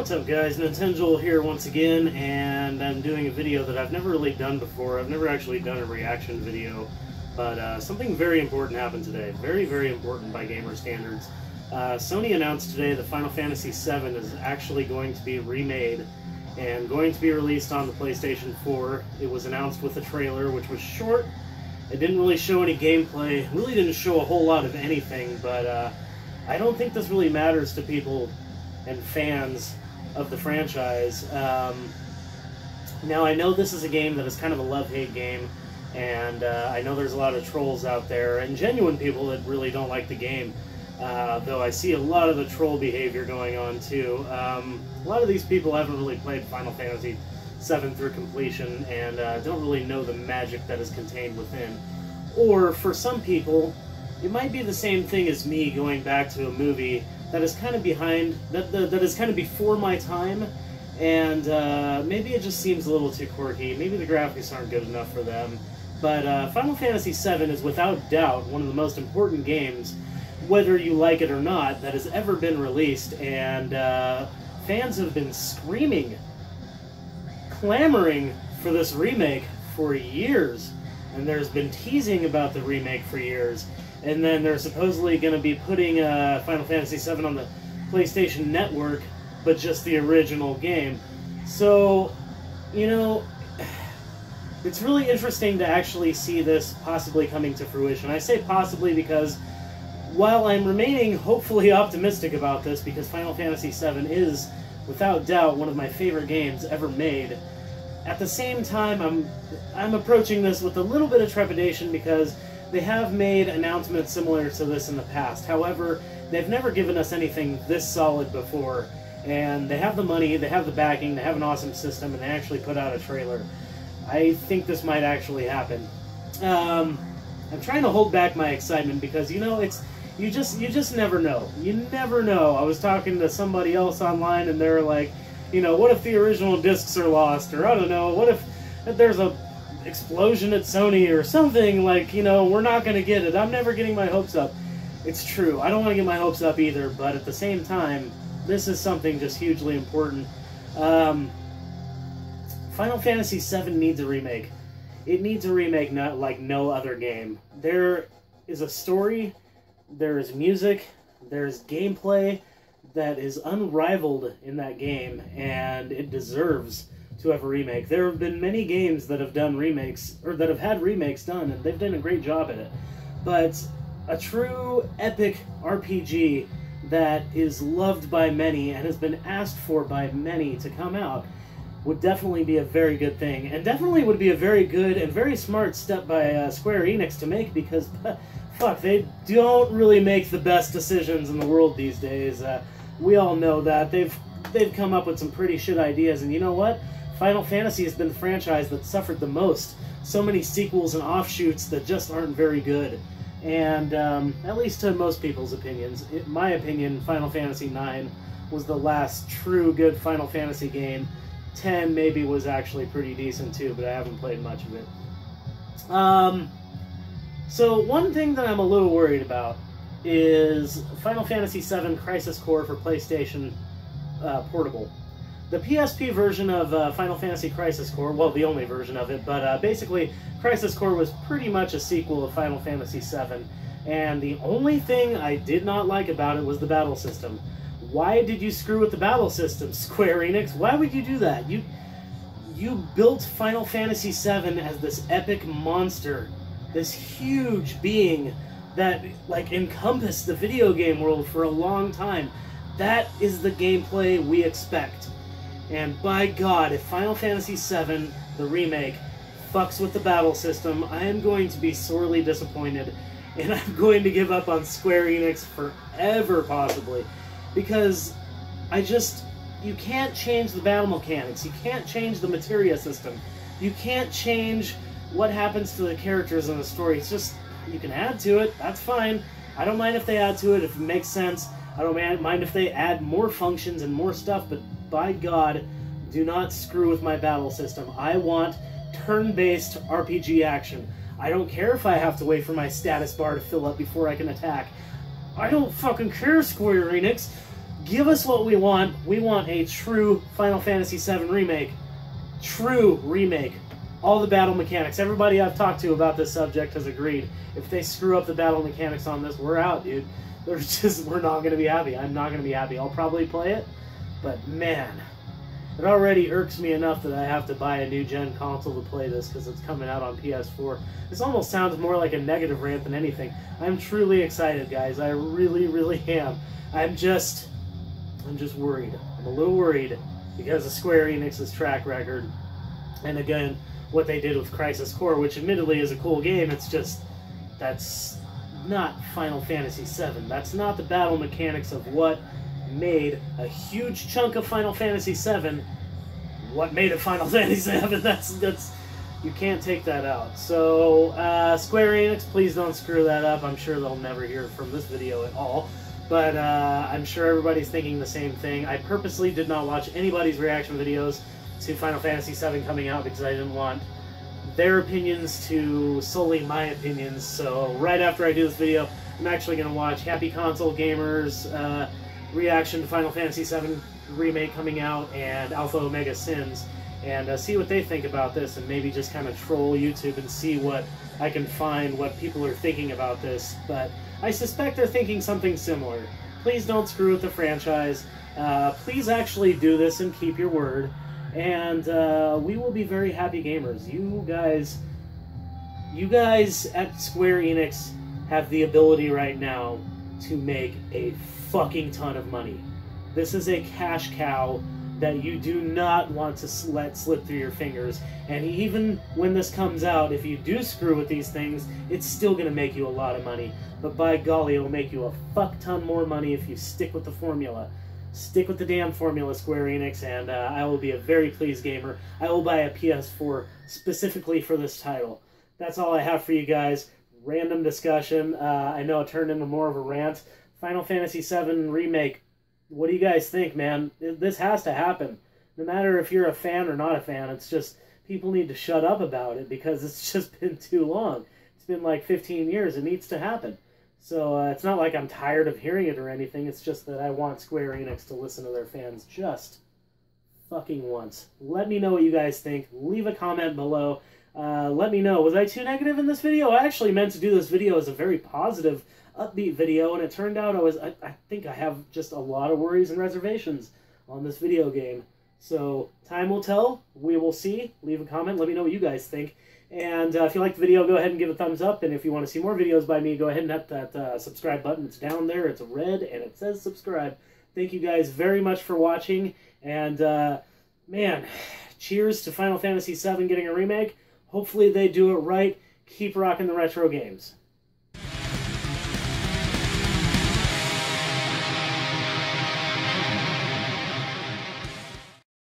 What's up guys, Nintenjoel here once again, and I'm doing a video that I've never really done before. I've never actually done a reaction video, but something very important happened today. Very, very important by gamer standards. Sony announced today that Final Fantasy VII is actually going to be remade and going to be released on the PlayStation 4. It was announced with a trailer, which was short. It didn't really show any gameplay, really didn't show a whole lot of anything, but I don't think this really matters to people and fans of the franchise. Now, I know this is a game that is kind of a love-hate game, and I know there's a lot of trolls out there, and genuine people that really don't like the game, though I see a lot of the troll behavior going on, too. A lot of these people haven't really played Final Fantasy VII through completion, and don't really know the magic that is contained within. Or, for some people, it might be the same thing as me going back to a movie that is kind of behind, that is kind of before my time, and maybe it just seems a little too quirky. Maybe the graphics aren't good enough for them. But Final Fantasy VII is without doubt one of the most important games, whether you like it or not, that has ever been released, and fans have been screaming, clamoring for this remake for years, and there's been teasing about the remake for years. And then they're supposedly going to be putting Final Fantasy VII on the PlayStation Network, but just the original game. So, you know, it's really interesting to actually see this possibly coming to fruition. I say possibly because while I'm remaining hopefully optimistic about this, because Final Fantasy VII is, without doubt, one of my favorite games ever made, at the same time, I'm approaching this with a little bit of trepidation because they have made announcements similar to this in the past. However, they've never given us anything this solid before. And they have the money, they have the backing, they have an awesome system, and they actually put out a trailer. I think this might actually happen. I'm trying to hold back my excitement because, you know, you just never know. You never know. I was talking to somebody else online, and they're like, you know, what if the original discs are lost? Or I don't know, what if there's a explosion at Sony or something, like, you know, we're not going to get it. I'm never getting my hopes up. It's true. I don't want to get my hopes up either, but at the same time, this is something just hugely important. Final Fantasy VII needs a remake. It needs a remake not like no other game. There is a story, there is music, there's gameplay that is unrivaled in that game, and it deserves to have a remake. There have been many games that have done remakes, or that have had remakes done, and they've done a great job at it. But a true epic RPG that is loved by many and has been asked for by many to come out would definitely be a very good thing, and definitely would be a very good and very smart step by Square Enix to make, because fuck, they don't really make the best decisions in the world these days. We all know that. They've come up with some pretty shit ideas, and you know what? Final Fantasy has been the franchise that suffered the most. So many sequels and offshoots that just aren't very good. And, at least to most people's opinions, in my opinion, Final Fantasy IX was the last true good Final Fantasy game. 10 maybe was actually pretty decent too, but I haven't played much of it. So one thing that I'm a little worried about is Final Fantasy VII Crisis Core for PlayStation Portable. The PSP version of Final Fantasy Crisis Core, well, the only version of it, but basically, Crisis Core was pretty much a sequel of Final Fantasy VII, and the only thing I did not like about it was the battle system. Why did you screw with the battle system, Square Enix? Why would you do that? You built Final Fantasy VII as this epic monster, this huge being that, like, encompassed the video game world for a long time. That is the gameplay we expect. And by God, if Final Fantasy VII, the remake, fucks with the battle system, I am going to be sorely disappointed, and I'm going to give up on Square Enix forever, possibly. Because you can't change the battle mechanics, you can't change the materia system, you can't change what happens to the characters in the story. It's just, you can add to it, that's fine. I don't mind if they add to it, if it makes sense. I don't mind if they add more functions and more stuff, but by God, do not screw with my battle system. I want turn-based RPG action. I don't care if I have to wait for my status bar to fill up before I can attack. I don't fucking care, Square Enix. Give us what we want. We want a true Final Fantasy VII remake. True remake. All the battle mechanics. Everybody I've talked to about this subject has agreed. If they screw up the battle mechanics on this, we're out, dude. We're not going to be happy. I'm not going to be happy. I'll probably play it, but man, it already irks me enough that I have to buy a new gen console to play this because it's coming out on PS4. This almost sounds more like a negative rant than anything. I'm truly excited, guys. I really, really am. I'm just worried. I'm a little worried because of Square Enix's track record. And again, what they did with Crisis Core, which admittedly is a cool game, it's just, that's not Final Fantasy VII. That's not the battle mechanics of what made a huge chunk of Final Fantasy VII. What made it Final Fantasy VII? That's you can't take that out. So Square Enix, please don't screw that up. I'm sure they'll never hear from this video at all. But I'm sure everybody's thinking the same thing. I purposely did not watch anybody's reaction videos to Final Fantasy VII coming out because I didn't want their opinions to solely my opinions. So right after I do this video, I'm actually going to watch Happy Console Gamers' reaction to Final Fantasy VII Remake coming out and Alpha Omega Sins, and see what they think about this, and maybe just kind of troll YouTube and see what I can find, what people are thinking about this. But I suspect they're thinking something similar. Please don't screw with the franchise. Please actually do this and keep your word. And we will be very happy gamers. You guys at Square Enix have the ability right now to make a fucking ton of money. This is a cash cow that you do not want to let slip through your fingers. And even when this comes out, if you do screw with these things, it's still going to make you a lot of money. But by golly, it'll make you a fuck ton more money if you stick with the formula. Stick with the damn formula, Square Enix, and I will be a very pleased gamer. I will buy a PS4 specifically for this title. That's all I have for you guys. Random discussion. I know it turned into more of a rant. Final Fantasy VII Remake. What do you guys think, man? This has to happen. No matter if you're a fan or not a fan, it's just people need to shut up about it because it's just been too long. It's been like 15 years. It needs to happen. So it's not like I'm tired of hearing it or anything. It's just that I want Square Enix to listen to their fans just fucking once. Let me know what you guys think. Leave a comment below. Let me know. Was I too negative in this video? I actually meant to do this video as a very positive, upbeat video, and it turned out I think I have just a lot of worries and reservations on this video game. So time will tell. We will see. Leave a comment. Let me know what you guys think. And if you like the video, go ahead and give a thumbs up. And if you want to see more videos by me, go ahead and hit that subscribe button. It's down there. It's red, and it says subscribe. Thank you guys very much for watching. And, man, cheers to Final Fantasy VII getting a remake. Hopefully they do it right. Keep rocking the retro games.